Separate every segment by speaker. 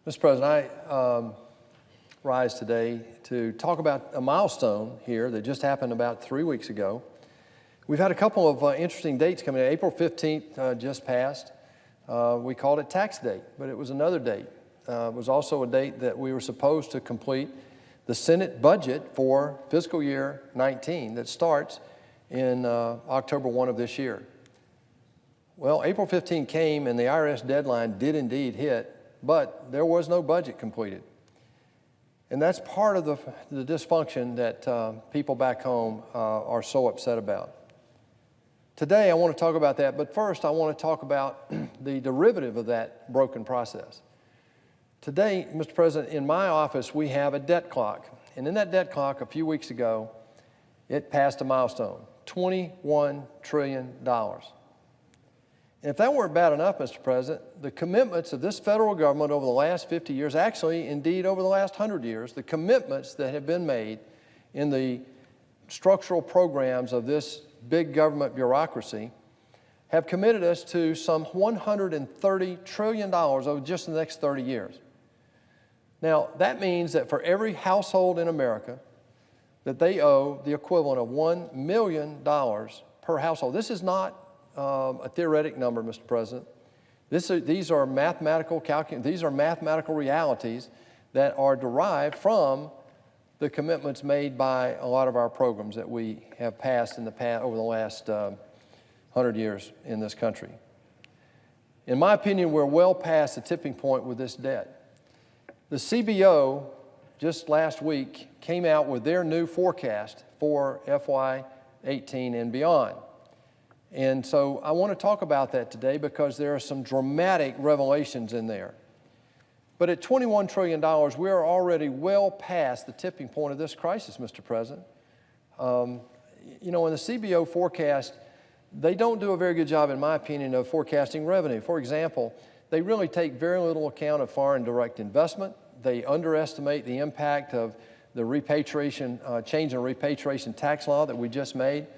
Speaker 1: Mr. President, I rise today to talk about a milestone here that just happened about 3 weeks ago. We've had a couple of interesting dates coming in. April 15th just passed. We called it tax day, but it was another date. It was also a date that we were supposed to complete the Senate budget for fiscal year 19 that starts in October 1 of this year. Well, April 15 came and the IRS deadline did indeed hit, but there was no budget completed. And that's part of the dysfunction that people back home are so upset about. Today I want to talk about that, but first I want to talk about the derivative of that broken process. Today, Mr. President, in my office we have a debt clock, and in that debt clock a few weeks ago it passed a milestone, $21 trillion. And if that weren't bad enough, Mr. President, the commitments of this federal government over the last 50 years, actually, indeed, over the last 100 years, the commitments that have been made in the structural programs of this big government bureaucracy have committed us to some $130 trillion over just the next 30 years. Now, that means that for every household in America, that they owe the equivalent of $1 million per household. This is not a theoretic number, Mr. President. These are mathematical these are mathematical realities that are derived from the commitments made by a lot of our programs that we have passed in the past over the last 100 years in this country. In my opinion, we're well past the tipping point with this debt. The CBO just last week came out with their new forecast for FY18 and beyond. And so I want to talk about that today because there are some dramatic revelations in there. But at $21 trillion, we are already well past the tipping point of this crisis, Mr. President. You know, in the CBO forecast, they don't do a very good job, in my opinion, of forecasting revenue. For example, they really take very little account of foreign direct investment. They underestimate the impact of the repatriation, change in repatriation tax law that we just made.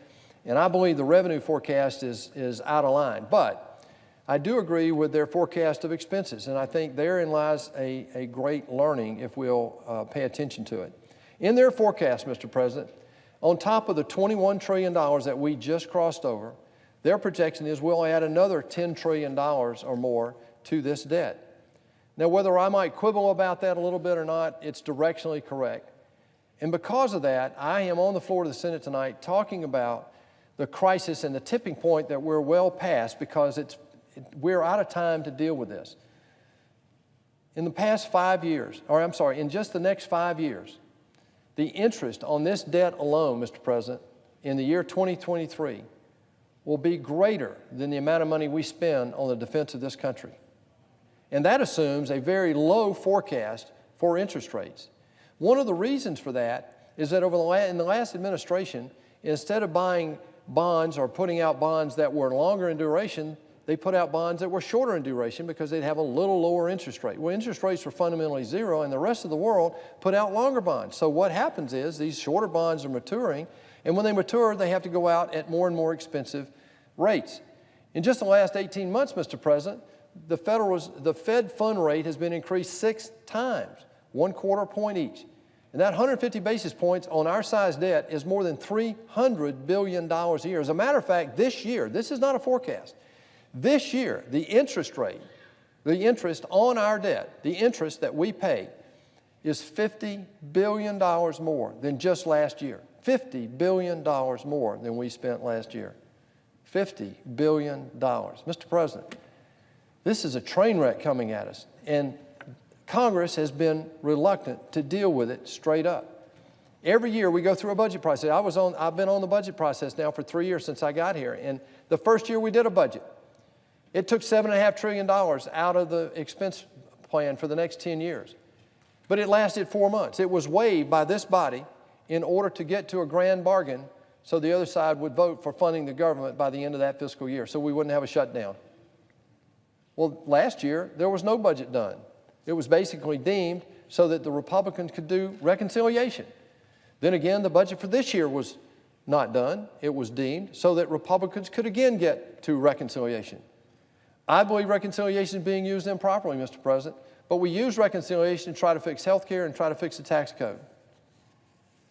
Speaker 1: And I believe the revenue forecast is out of line. But I do agree with their forecast of expenses, and I think therein lies a great learning if we'll pay attention to it. In their forecast, Mr. President, on top of the $21 trillion that we just crossed over, their projection is we'll add another $10 trillion or more to this debt. Now, whether I might quibble about that a little bit or not, it's directionally correct. And because of that, I am on the floor of the Senate tonight talking about the crisis and the tipping point that we're well past because we're out of time to deal with this. In the past 5 years, in just the next 5 years, the interest on this debt alone, Mr. President, in the year 2023 will be greater than the amount of money we spend on the defense of this country. And that assumes a very low forecast for interest rates. One of the reasons for that is that in the last administration, instead of buying bonds or putting out bonds that were longer in duration, they put out bonds that were shorter in duration because they'd have a little lower interest rate. Well, interest rates were fundamentally zero, and the rest of the world put out longer bonds. So what happens is these shorter bonds are maturing, and when they mature, they have to go out at more and more expensive rates. In just the last 18 months, Mr. President, the Fed fund rate has been increased 6 times, 1/4 point each. And that 150 basis points on our size debt is more than $300 billion a year. As a matter of fact, this year, this is not a forecast, this year, the interest rate, the interest on our debt, the interest that we pay is $50 billion more than just last year. $50 billion more than we spent last year. $50 billion. Mr. President, this is a train wreck coming at us, and Congress has been reluctant to deal with it straight up. Every year we go through a budget process. I've been on the budget process now for 3 years since I got here, and the first year we did a budget, it took $7.5 trillion out of the expense plan for the next 10 years. But it lasted 4 months. It was waived by this body in order to get to a grand bargain so the other side would vote for funding the government by the end of that fiscal year so we wouldn't have a shutdown. Well, last year there was no budget done. It was basically deemed so that the Republicans could do reconciliation. Then again, the budget for this year was not done. It was deemed so that Republicans could again get to reconciliation. I believe reconciliation is being used improperly, Mr. President, but we use reconciliation to try to fix health care and try to fix the tax code.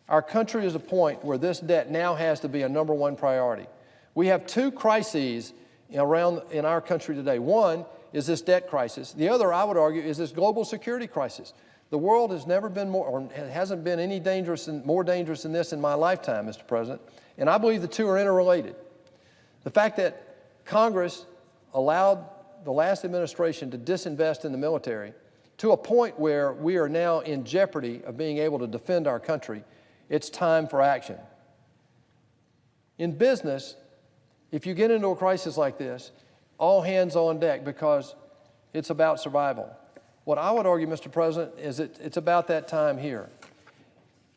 Speaker 1: Our country is at a point where this debt now has to be a #1 priority. We have two crises around in our country today. One is this debt crisis. The other, I would argue, is this global security crisis. The world has never been more, or hasn't been any more dangerous than this in my lifetime, Mr. President. And I believe the two are interrelated. The fact that Congress allowed the last administration to disinvest in the military to a point where we are now in jeopardy of being able to defend our country, it's time for action. In business, if you get into a crisis like this, all hands on deck because it's about survival. What I would argue, Mr. President, is it's about that time here.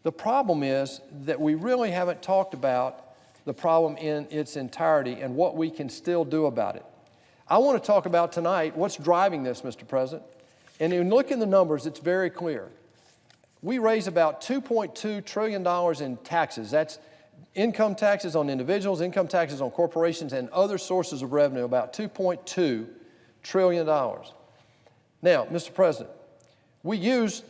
Speaker 1: The problem is that we really haven't talked about the problem in its entirety and what we can still do about it. I want to talk about tonight what's driving this, Mr. President. And when you look in the numbers, it's very clear. We raise about $2.2 trillion in taxes. That's income taxes on individuals, income taxes on corporations, and other sources of revenue, about $2.2 trillion. Now, Mr. President, we use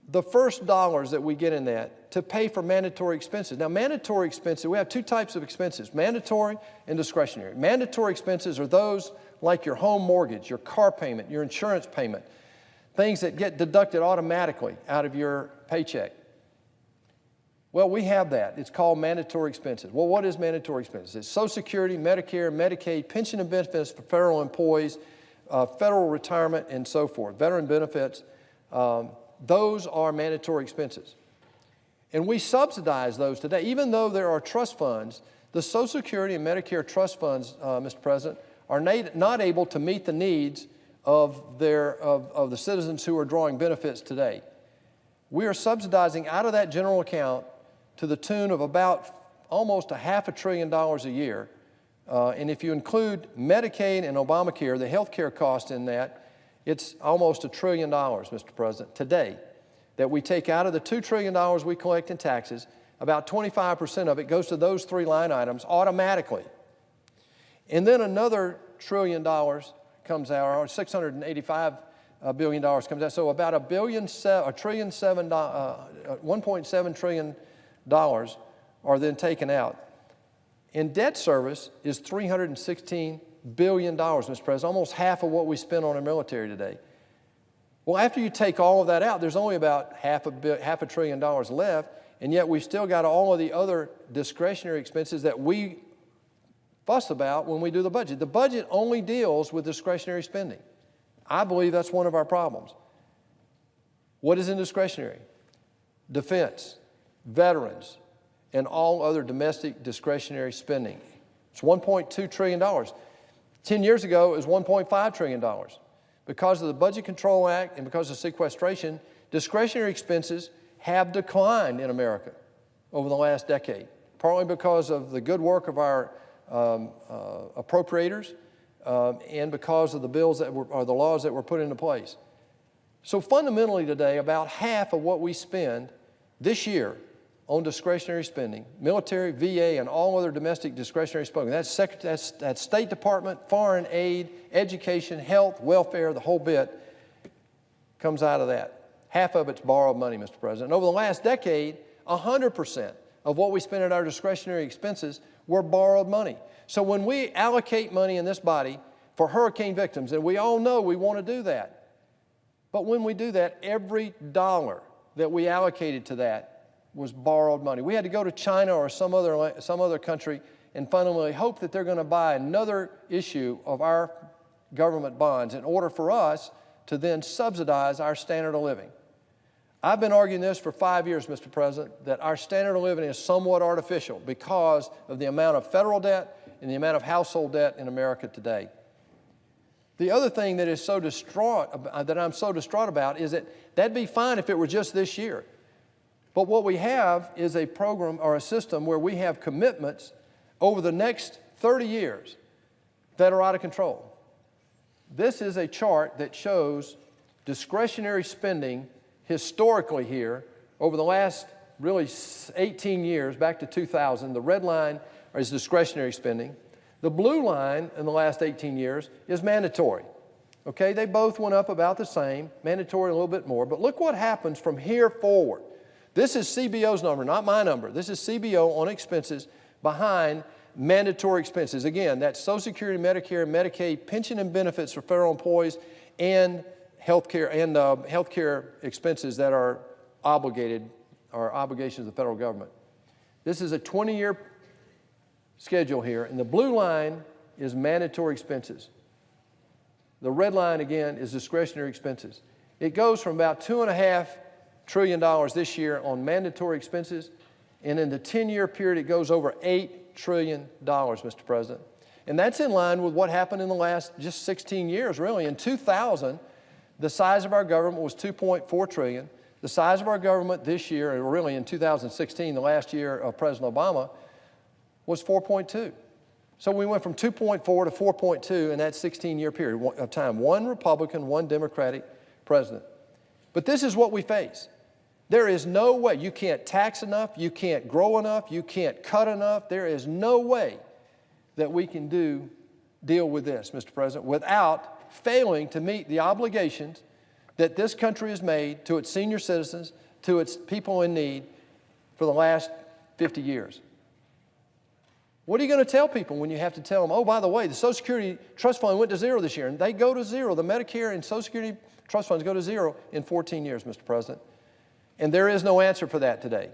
Speaker 1: the first dollars that we get in that to pay for mandatory expenses. Now, mandatory expenses, we have two types of expenses, mandatory and discretionary. Mandatory expenses are those like your home mortgage, your car payment, your insurance payment, things that get deducted automatically out of your paycheck. Well, we have that. It's called mandatory expenses. Well, what is mandatory expenses? It's Social Security, Medicare, Medicaid, pension and benefits for federal employees, federal retirement, and so forth, veteran benefits. Those are mandatory expenses. And we subsidize those today. Even though there are trust funds, the Social Security and Medicare trust funds, Mr. President, are not able to meet the needs of the citizens who are drawing benefits today. We are subsidizing out of that general account to the tune of about almost $500 billion a year. And if you include Medicaid and Obamacare, the health care cost in that, it's almost $1 trillion, Mr. President, today, that we take out of the $2 trillion we collect in taxes. About 25% of it goes to those three line items automatically. And then another $1 trillion comes out, or $685 billion comes out. So about $1.7 trillion are then taken out. And debt service is $316 billion, Mr. President, almost half of what we spend on our military today. Well, after you take all of that out, there's only about $500 billion left, and yet we've still got all of the other discretionary expenses that we fuss about when we do the budget. The budget only deals with discretionary spending. I believe that's one of our problems. What is in discretionary? Defense, veterans, and all other domestic discretionary spending. It's $1.2 trillion. 10 years ago, it was $1.5 trillion. Because of the Budget Control Act and because of sequestration, discretionary expenses have declined in America over the last decade, partly because of the good work of our appropriators and because of the bills that were, or the laws that were put into place. So fundamentally today, about half of what we spend this year on discretionary spending, military, VA, and all other domestic discretionary spending, that's State Department, foreign aid, education, health, welfare, the whole bit comes out of that. Half of it's borrowed money, Mr. President. And over the last decade, 100% of what we spend on our discretionary expenses were borrowed money. So when we allocate money in this body for hurricane victims, and we all know we want to do that, but when we do that, every dollar that we allocated to that was borrowed money. We had to go to China or some other country and fundamentally hope that they're going to buy another issue of our government bonds in order for us to then subsidize our standard of living. I've been arguing this for 5 years, Mr. President, that our standard of living is somewhat artificial because of the amount of federal debt and the amount of household debt in America today. The other thing that is so that I'm so distraught about is that that'd be fine if it were just this year. But what we have is a program or a system where we have commitments over the next 30 years that are out of control. This is a chart that shows discretionary spending historically here over the last really 18 years, back to 2000. The red line is discretionary spending. The blue line in the last 18 years is mandatory. Okay, they both went up about the same, mandatory a little bit more, but look what happens from here forward. This is CBO's number, not my number. This is CBO on expenses behind mandatory expenses. Again, that's Social Security, Medicare, Medicaid, pension and benefits for federal employees, and healthcare expenses that are obligated, or obligations of the federal government. This is a 20-year schedule here, and the blue line is mandatory expenses. The red line, again, is discretionary expenses. It goes from about $2.5 trillion this year on mandatory expenses, and in the 10-year period, it goes over $8 trillion, Mr. President. And that's in line with what happened in the last just 16 years, really. In 2000, the size of our government was $2.4 trillion. The size of our government this year, and really in 2016, the last year of President Obama, was 4.2. So we went from 2.4 to 4.2 in that 16-year period of time. One Republican, one Democratic president. But this is what we face. There is no way. You can't tax enough. You can't grow enough. You can't cut enough. There is no way that we can deal with this, Mr. President, without failing to meet the obligations that this country has made to its senior citizens, to its people in need for the last 50 years. What are you going to tell people when you have to tell them, oh, by the way, the Social Security Trust Fund went to zero this year, and they go to zero. The Medicare and Social Security Trust Funds go to zero in 14 years, Mr. President. And there is no answer for that today.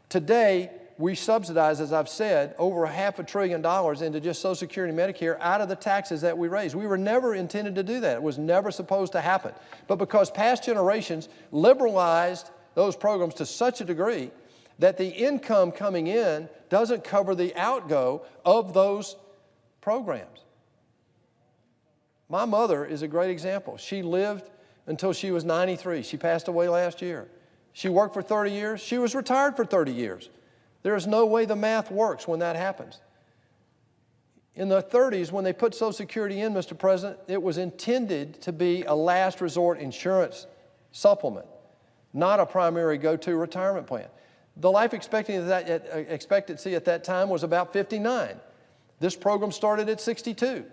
Speaker 1: Today, we subsidize, as I've said, over $500 billion into just Social Security and Medicare out of the taxes that we raise. We were never intended to do that. It was never supposed to happen. But because past generations liberalized those programs to such a degree that the income coming in doesn't cover the outgo of those programs. My mother is a great example. She lived until she was 93. She passed away last year. She worked for 30 years. She was retired for 30 years. There is no way the math works when that happens. In the 30s, when they put Social Security in, Mr. President, it was intended to be a last resort insurance supplement, not a primary go-to retirement plan. The life expectancy at that time was about 59. This program started at 62.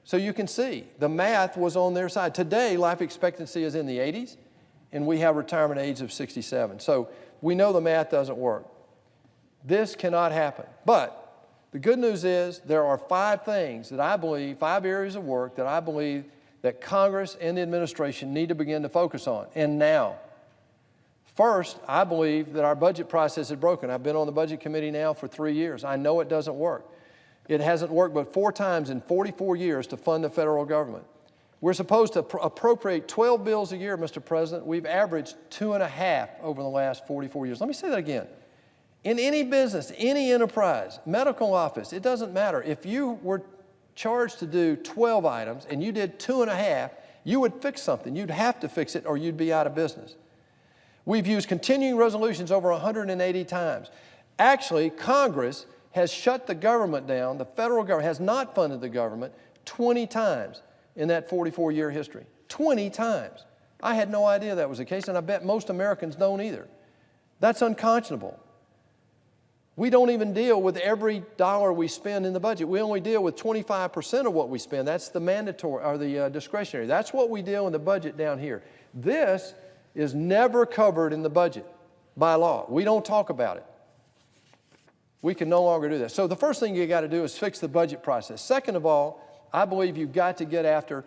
Speaker 1: So you can see the math was on their side. Today, life expectancy is in the 80s, and we have retirement age of 67. So we know the math doesn't work. This cannot happen. But the good news is there are 5 things that I believe, 5 areas of work that I believe that Congress and the administration need to begin to focus on, and now. First, I believe that our budget process is broken. I've been on the Budget Committee now for 3 years. I know it doesn't work. It hasn't worked but 4 times in 44 years to fund the federal government. We're supposed to appropriate 12 bills a year, Mr. President. We've averaged 2.5 over the last 44 years. Let me say that again. In any business, any enterprise, medical office, it doesn't matter. If you were charged to do 12 items and you did 2.5, you would fix something. You'd have to fix it or you'd be out of business. We've used continuing resolutions over 180 times. Actually, Congress has shut the government down. The federal government has not funded the government 20 times in that 44-year history. 20 times. I had no idea that was the case, and I bet most Americans don't either. That's unconscionable. We don't even deal with every dollar we spend in the budget. We only deal with 25% of what we spend. That's the mandatory or the discretionary. That's what we deal in the budget down here. This is never covered in the budget by law. We don't talk about it. We can no longer do that. So the first thing you got to do is fix the budget process. Second of all, I believe you've got to get after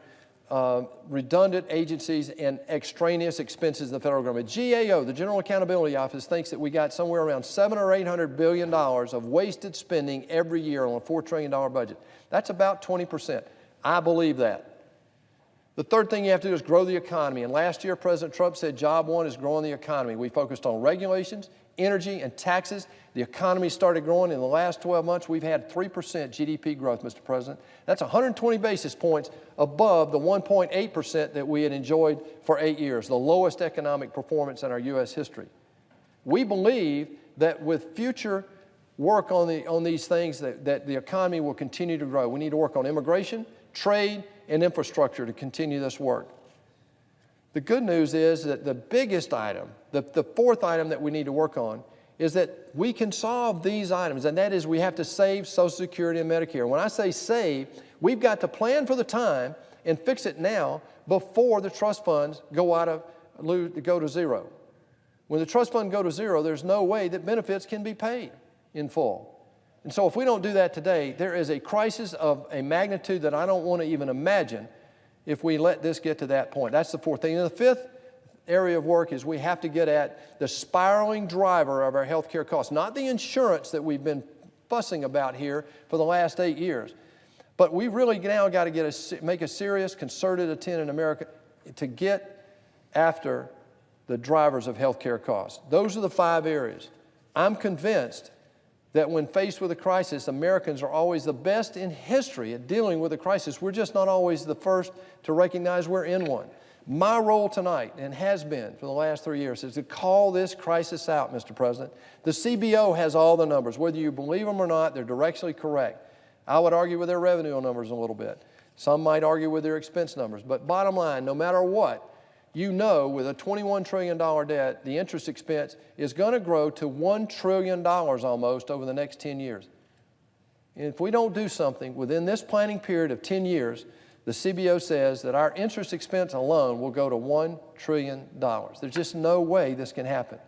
Speaker 1: redundant agencies and extraneous expenses of the federal government. GAO, the General Accountability Office, thinks that we got somewhere around $700 or $800 billion of wasted spending every year on a $4 trillion budget. That's about 20%. I believe that. The third thing you have to do is grow the economy. And last year, President Trump said job one is growing the economy. We focused on regulations, energy, and taxes. The economy started growing. In the last 12 months, we've had 3% GDP growth, Mr. President. That's 120 basis points above the 1.8% that we had enjoyed for 8 years, the lowest economic performance in our U.S. history. We believe that with future work on these things that the economy will continue to grow. We need to work on immigration, trade, and infrastructure to continue this work. The good news is that the biggest item, the fourth item that we need to work on, is that we can solve these items, and that is we have to save Social Security and Medicare. When I say save, we've got to plan for the time and fix it now before the trust funds go to zero. When the trust fund go to zero, there's no way that benefits can be paid in full. And so if we don't do that today, there is a crisis of a magnitude that I don't want to even imagine if we let this get to that point. That's the fourth thing. And the fifth area of work is we have to get at the spiraling driver of our health care costs, not the insurance that we've been fussing about here for the last 8 years. But we really now got to make a serious, concerted attempt in America to get after the drivers of health care costs. Those are the 5 areas. I'm convinced that when faced with a crisis, Americans are always the best in history at dealing with a crisis. We're just not always the first to recognize we're in one. My role tonight, and has been for the last 3 years, is to call this crisis out, Mr. President. The CBO has all the numbers. Whether you believe them or not, they're directionally correct. I would argue with their revenue numbers a little bit. Some might argue with their expense numbers. But bottom line, no matter what, you know with a $21 trillion debt, the interest expense is going to grow to $1 trillion almost over the next 10 years. And if we don't do something within this planning period of 10 years, the CBO says that our interest expense alone will go to $1 trillion. There's just no way this can happen.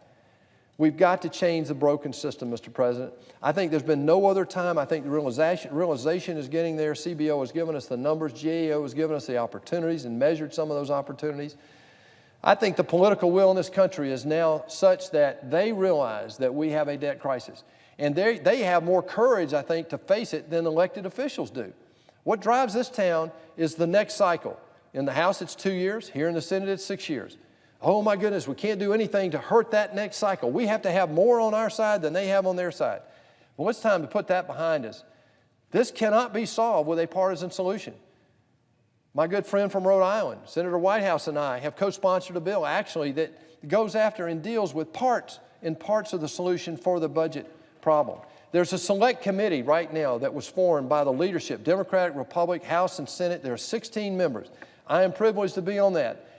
Speaker 1: We've got to change the broken system, Mr. President. I think there's been no other time. I think the realization is getting there. CBO has given us the numbers. GAO has given us the opportunities and measured some of those opportunities. I think the political will in this country is now such that they realize that we have a debt crisis. And they have more courage, I think, to face it than elected officials do. What drives this town is the next cycle. In the House, it's 2 years. Here in the Senate, it's 6 years. Oh, my goodness, we can't do anything to hurt that next cycle. We have to have more on our side than they have on their side. Well, it's time to put that behind us. This cannot be solved with a partisan solution. My good friend from Rhode Island, Senator Whitehouse, and I have co-sponsored a bill, actually, that goes after and deals with parts of the solution for the budget problem. There's a select committee right now that was formed by the leadership, Democratic, Republican, House, and Senate. There are 16 members. I am privileged to be on that.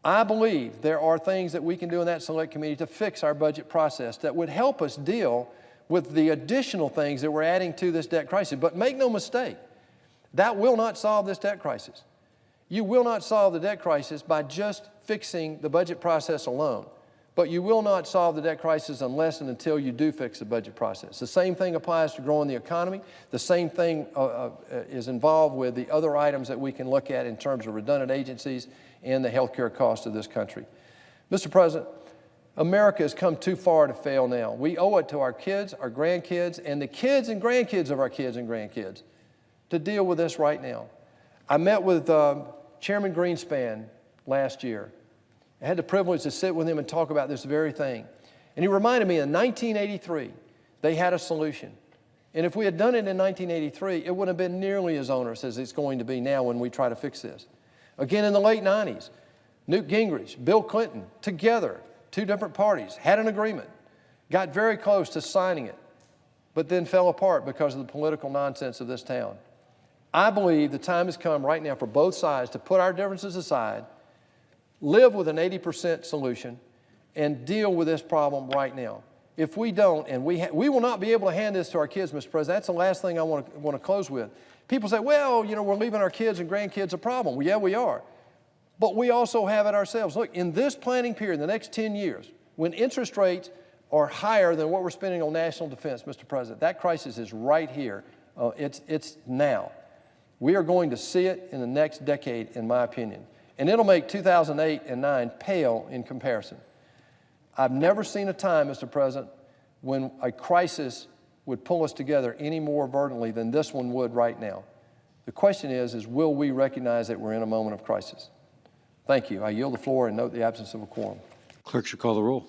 Speaker 1: I believe there are things that we can do in that select committee to fix our budget process that would help us deal with the additional things that we're adding to this debt crisis. But make no mistake, that will not solve this debt crisis. You will not solve the debt crisis by just fixing the budget process alone. But you will not solve the debt crisis unless and until you do fix the budget process. The same thing applies to growing the economy. The same thing is involved with the other items that we can look at in terms of redundant agencies and the health care cost of this country. Mr. President, America has come too far to fail now. We owe it to our kids, our grandkids, and the kids and grandkids of our kids and grandkids to deal with this right now. I met with Chairman Greenspan last year. I had the privilege to sit with him and talk about this very thing. And he reminded me in 1983, they had a solution. And if we had done it in 1983, it wouldn't have been nearly as onerous as it's going to be now when we try to fix this. Again, in the late 90s, Newt Gingrich, Bill Clinton, together, 2 different parties, had an agreement, got very close to signing it, but then fell apart because of the political nonsense of this town. I believe the time has come right now for both sides to put our differences aside, live with an 80% solution, and deal with this problem right now. If we don't, and we will not be able to hand this to our kids, Mr. President. That's the last thing I want to close with. People say, well, you know, we're leaving our kids and grandkids a problem. Well, yeah, we are. But we also have it ourselves. Look, in this planning period, the next 10 years, when interest rates are higher than what we're spending on national defense, Mr. President, that crisis is right here. It's now. We are going to see it in the next decade, in my opinion. And it'll make 2008 and 2009 pale in comparison. I've never seen a time, Mr. President, when a crisis would pull us together any more verdantly than this one would right now. The question is will we recognize that we're in a moment of crisis? Thank you. I yield the floor and note the absence of a quorum.
Speaker 2: Clerk should call the roll.